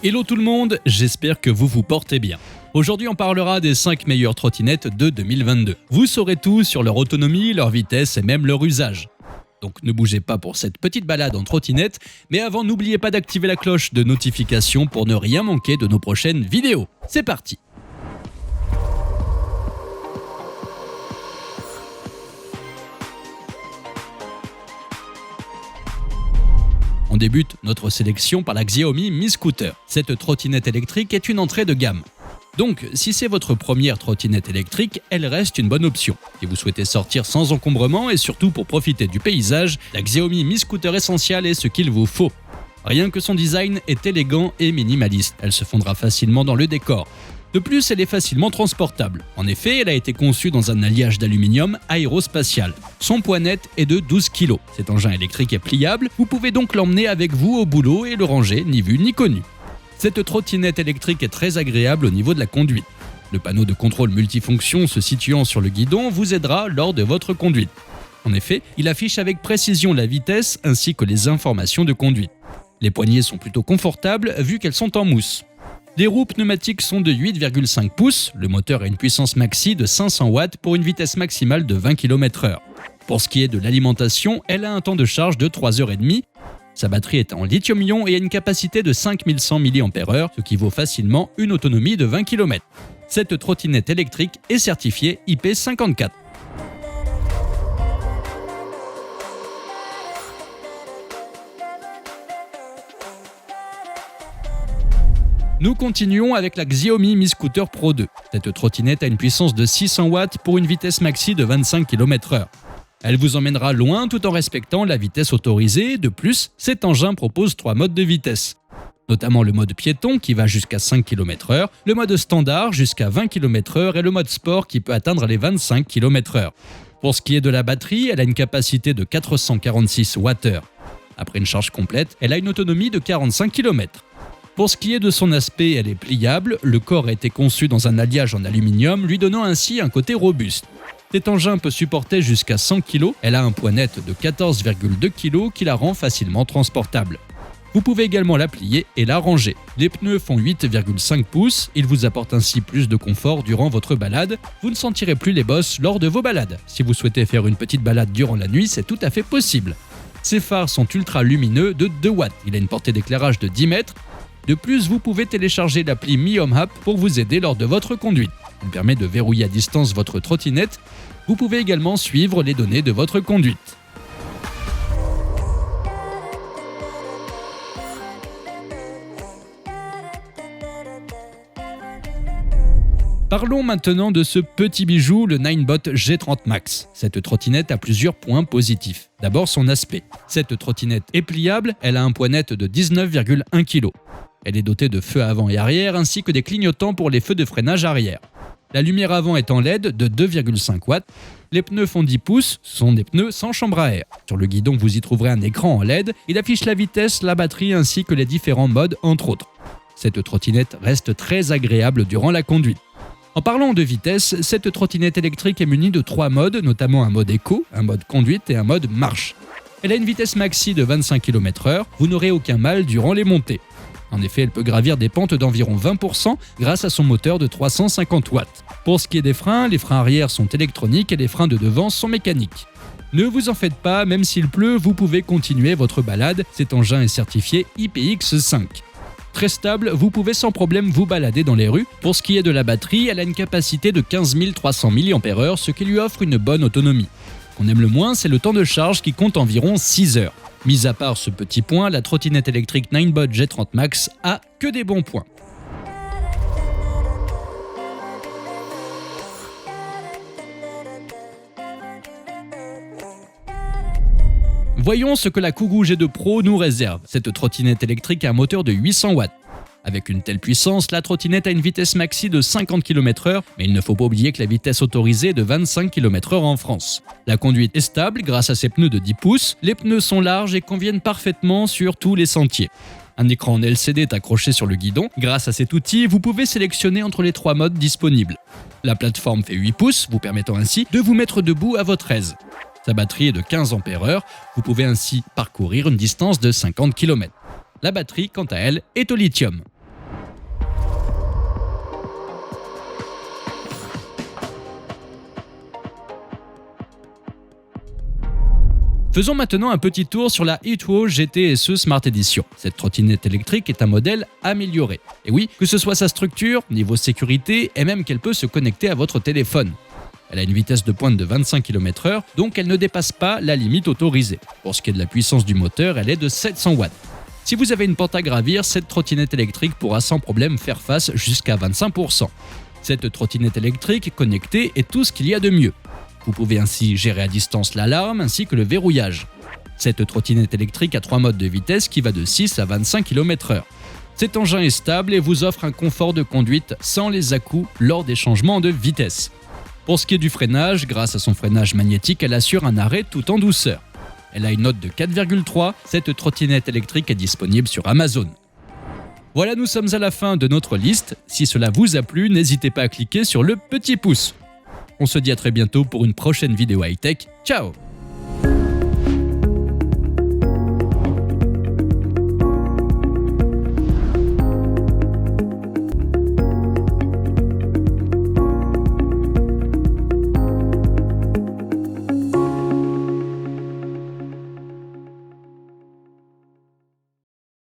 Hello tout le monde, j'espère que vous vous portez bien. Aujourd'hui on parlera des 5 meilleures trottinettes de 2022. Vous saurez tout sur leur autonomie, leur vitesse et même leur usage. Donc ne bougez pas pour cette petite balade en trottinette, mais avant n'oubliez pas d'activer la cloche de notification pour ne rien manquer de nos prochaines vidéos. C'est parti! On débute notre sélection par la Xiaomi Mi Scooter. Cette trottinette électrique est une entrée de gamme. Donc, si c'est votre première trottinette électrique, elle reste une bonne option. Si vous souhaitez sortir sans encombrement et surtout pour profiter du paysage, la Xiaomi Mi Scooter Essential est ce qu'il vous faut. Rien que son design est élégant et minimaliste, elle se fondra facilement dans le décor. De plus, elle est facilement transportable. En effet, elle a été conçue dans un alliage d'aluminium aérospatial. Son poids net est de 12 kg. Cet engin électrique est pliable, vous pouvez donc l'emmener avec vous au boulot et le ranger ni vu ni connu. Cette trottinette électrique est très agréable au niveau de la conduite. Le panneau de contrôle multifonction se situant sur le guidon vous aidera lors de votre conduite. En effet, il affiche avec précision la vitesse ainsi que les informations de conduite. Les poignées sont plutôt confortables vu qu'elles sont en mousse. Les roues pneumatiques sont de 8,5 pouces, le moteur a une puissance maxi de 500 watts pour une vitesse maximale de 20 km/h. Pour ce qui est de l'alimentation, elle a un temps de charge de 3h30. Sa batterie est en lithium-ion et a une capacité de 5100 mAh, ce qui vaut facilement une autonomie de 20 km. Cette trottinette électrique est certifiée IP54. Nous continuons avec la Xiaomi Mi Scooter Pro 2. Cette trottinette a une puissance de 600 watts pour une vitesse maxi de 25 km/h. Elle vous emmènera loin tout en respectant la vitesse autorisée. De plus, cet engin propose 3 modes de vitesse, notamment le mode piéton qui va jusqu'à 5 km/h, le mode standard jusqu'à 20 km/h et le mode sport qui peut atteindre les 25 km/h. Pour ce qui est de la batterie, elle a une capacité de 446 Wh. Après une charge complète, elle a une autonomie de 45 km. Pour ce qui est de son aspect, elle est pliable, le corps a été conçu dans un alliage en aluminium, lui donnant ainsi un côté robuste. Cet engin peut supporter jusqu'à 100 kg, elle a un poids net de 14,2 kg qui la rend facilement transportable. Vous pouvez également la plier et la ranger. Les pneus font 8,5 pouces, ils vous apportent ainsi plus de confort durant votre balade. Vous ne sentirez plus les bosses lors de vos balades. Si vous souhaitez faire une petite balade durant la nuit, c'est tout à fait possible. Ses phares sont ultra lumineux de 2 watts, il a une portée d'éclairage de 10 mètres. De plus, vous pouvez télécharger l'appli Mi Home App pour vous aider lors de votre conduite. Elle permet de verrouiller à distance votre trottinette. Vous pouvez également suivre les données de votre conduite. Parlons maintenant de ce petit bijou, le Ninebot G30 Max. Cette trottinette a plusieurs points positifs. D'abord son aspect. Cette trottinette est pliable, elle a un poids net de 19,1 kg. Elle est dotée de feux avant et arrière ainsi que des clignotants pour les feux de freinage arrière. La lumière avant est en LED de 2,5 watts. Les pneus font 10 pouces, ce sont des pneus sans chambre à air. Sur le guidon, vous y trouverez un écran en LED. Il affiche la vitesse, la batterie ainsi que les différents modes entre autres. Cette trottinette reste très agréable durant la conduite. En parlant de vitesse, cette trottinette électrique est munie de 3 modes, notamment un mode éco, un mode conduite et un mode marche. Elle a une vitesse maxi de 25 km/h, vous n'aurez aucun mal durant les montées. En effet, elle peut gravir des pentes d'environ 20% grâce à son moteur de 350 watts. Pour ce qui est des freins, les freins arrière sont électroniques et les freins de devant sont mécaniques. Ne vous en faites pas, même s'il pleut, vous pouvez continuer votre balade, cet engin est certifié IPX5. Très stable, vous pouvez sans problème vous balader dans les rues. Pour ce qui est de la batterie, elle a une capacité de 15 300 mAh, ce qui lui offre une bonne autonomie. Ce qu'on aime le moins, c'est le temps de charge qui compte environ 6 heures. Mis à part ce petit point, la trottinette électrique Ninebot G30 Max a que des bons points. Voyons ce que la Kugu G2 Pro nous réserve. Cette trottinette électrique a un moteur de 800 watts. Avec une telle puissance, la trottinette a une vitesse maxi de 50 km/h, mais il ne faut pas oublier que la vitesse autorisée est de 25 km/h en France. La conduite est stable grâce à ses pneus de 10 pouces, les pneus sont larges et conviennent parfaitement sur tous les sentiers. Un écran en LCD est accroché sur le guidon. Grâce à cet outil, vous pouvez sélectionner entre les 3 modes disponibles. La plateforme fait 8 pouces, vous permettant ainsi de vous mettre debout à votre aise. Sa batterie est de 15 ampères-heure, vous pouvez ainsi parcourir une distance de 50 km. La batterie, quant à elle, est au lithium. Faisons maintenant un petit tour sur la Hitwo GT SE Smart Edition. Cette trottinette électrique est un modèle amélioré. Et oui, que ce soit sa structure, niveau sécurité et même qu'elle peut se connecter à votre téléphone. Elle a une vitesse de pointe de 25 km/h, donc elle ne dépasse pas la limite autorisée. Pour ce qui est de la puissance du moteur, elle est de 700 watts. Si vous avez une pente à gravir, cette trottinette électrique pourra sans problème faire face jusqu'à 25%. Cette trottinette électrique connectée est tout ce qu'il y a de mieux. Vous pouvez ainsi gérer à distance l'alarme ainsi que le verrouillage. Cette trottinette électrique a 3 modes de vitesse qui va de 6 à 25 km/h. Cet engin est stable et vous offre un confort de conduite sans les à-coups lors des changements de vitesse. Pour ce qui est du freinage, grâce à son freinage magnétique, elle assure un arrêt tout en douceur. Elle a une note de 4,3, cette trottinette électrique est disponible sur Amazon. Voilà, nous sommes à la fin de notre liste. Si cela vous a plu, n'hésitez pas à cliquer sur le petit pouce. On se dit à très bientôt pour une prochaine vidéo high-tech. Ciao!